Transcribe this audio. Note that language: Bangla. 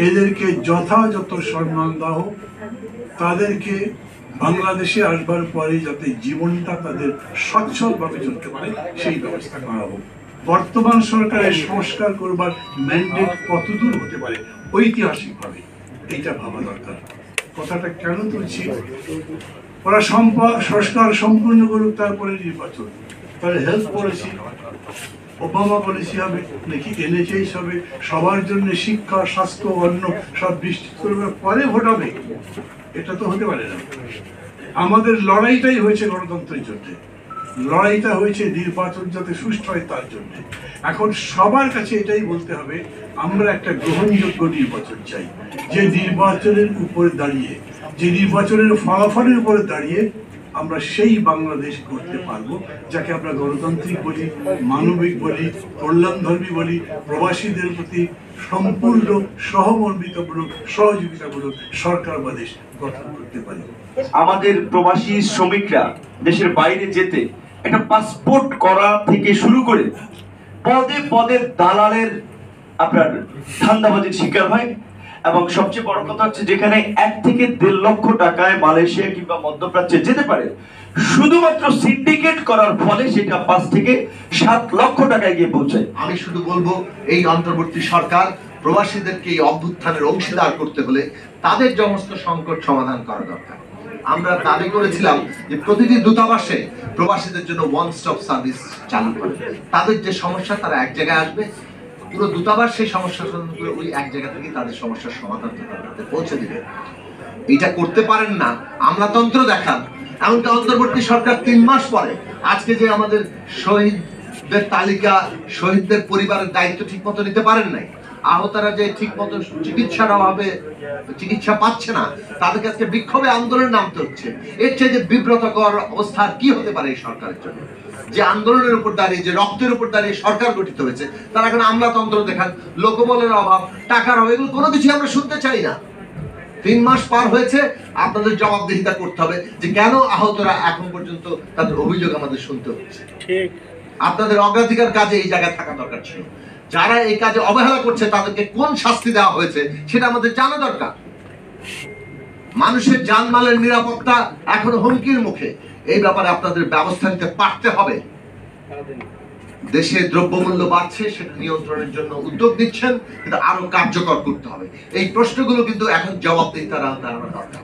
এদেরকে যথাযথ সম্মান দাও, তাদেরকে বাংলাদেশে আসবার পরে যাতে জীবনটা তাদের সচ্ছলভাবে চলতে পারে সেই ব্যবস্থা করা হোক। বর্তমান সরকারের সংস্কার করবার ম্যান্ডেট কতদূর হতে পারে ঐতিহাসিকভাবে এইটা ভাবা দরকার। কথাটা কেন তুলছি, ওরা সংস্কার সম্পূর্ণ করুক, তারপরে নির্বাচন। তাহলে হেলথ পলিসি ওবামা পলিসি হবে নাকি এনএচএস হবে, সবার জন্য শিক্ষা, স্বাস্থ্য, অন্ন সব নিশ্চিত করবার পরে ভোট হবে? এটা তো হতে পারে না। আমাদের লড়াইটাই হয়েছে গণতন্ত্রের জন্য, লড়াইটা হয়েছে নির্বাচন যাতে সুষ্ঠু হয় তার জন্য। এখন সবার কাছে এটাই বলতে হবে, আমরা একটা গ্রহণযোগ্য নির্বাচন চাই, যে নির্বাচনের উপরে দাঁড়িয়ে, যে নির্বাচনের ফলাফলের উপরে দাঁড়িয়ে আমরা সেই বাংলাদেশ করতে পারবো যাকে আমরা গণতান্ত্রিক বলি, মানবিক বলি, কল্যাণধর্মী বলি, প্রবাসীদের প্রতি সম্পূর্ণ সহমর্মিতামূলক, সহযোগিতামূলক সরকার বা দেশ গঠন করতে পারি। আমাদের প্রবাসী শ্রমিকরা দেশের বাইরে যেতে একটা পাসপোর্ট করা থেকে শুরু করে পদে পদে দালালের আপনার ধান্দাবাজির শিকার হয়, এবং সবচেয়ে বড় কথা হচ্ছে যেখানে 1 থেকে 1.5 লক্ষ টাকায় মালয়েশিয়া কিংবা মধ্যপ্রাচ্যে যেতে পারে, শুধুমাত্র সিন্ডিকেট করার ফলে সেটা 5 থেকে 7 লক্ষ টাকায় গিয়ে পৌঁছায়। আমি শুধু বলবো, এই অন্তর্বর্তী সরকার প্রবাসীদেরকে এই অভ্যুত্থানের অংশীদার করতে হলে তাদের সমস্ত সংকট সমাধান করা দরকার। আমরা দাবি করেছিলাম যে প্রতিটি দূতাবাসে প্রবাসীদের জন্য ওয়ান স্টপ সার্ভিস চালু করে, তাদের যে সমস্যা তারা এক জায়গায় আসবে, পুরো দূতাবাস সেই সমস্যা সমাধান করে ওই এক জায়গা থেকে তাদের সমস্যার সমাধান তাদের পৌঁছে দিবে। এটা করতে পারেন না, আমলাতন্ত্র দেখান। এমনকি অন্তর্বর্তী সরকার 3 মাস পরে আজকে যে আমাদের শহীদদের তালিকা, শহীদদের পরিবারের দায়িত্ব ঠিক মতো নিতে পারেন নাই, আহতরা যে ঠিক মতো চিকিৎসার অভাবে চিকিৎসা পাচ্ছে না, তাদেরকে আজকে বিক্ষোভে আন্দোলনে নামতে হচ্ছে। এর চেয়ে যে বিব্রতকর অবস্থা কি হতে পারে এই সরকারের জন্য? যে আন্দোলনের উপর দাঁড়িয়ে, যে রক্তের উপর দাঁড়িয়ে সরকার গঠিত হয়েছে, তারা এখন আমলাতন্ত্র দেখান, লোকবলের অভাব, টাকার অভাব, এগুলো কোনো কিছু আমরা শুনতে চাই না। 3 মাস পার হয়েছে, আপনাদের জবাবদিহিতা করতে হবে যে কেন আহতরা এখন পর্যন্ত তাদের অভিযোগ আমাদের শুনতে হচ্ছে। ঠিক, আপনাদের অগ্রাধিকার কাজে এই জায়গায় থাকা দরকার ছিল। যারা এই কাজে অবহেলা করছে তাদেরকে কোন শাস্তি দেওয়া হয়েছে সেটা আমাদের জানা দরকার। মানুষের জানমালের নিরাপত্তা এখন হুমকির মুখে, এই ব্যাপারে আপনাদের ব্যবস্থা নিতে পারতে হবে। দেশে দ্রব্যমূল্য বাড়ছে, সেটা নিয়ন্ত্রণের জন্য উদ্যোগ নিচ্ছেন, কিন্তু আরো কার্যকর করতে হবে। এই প্রশ্নগুলো কিন্তু এখন জবাবদিহিতার আওতায় আনা দরকার।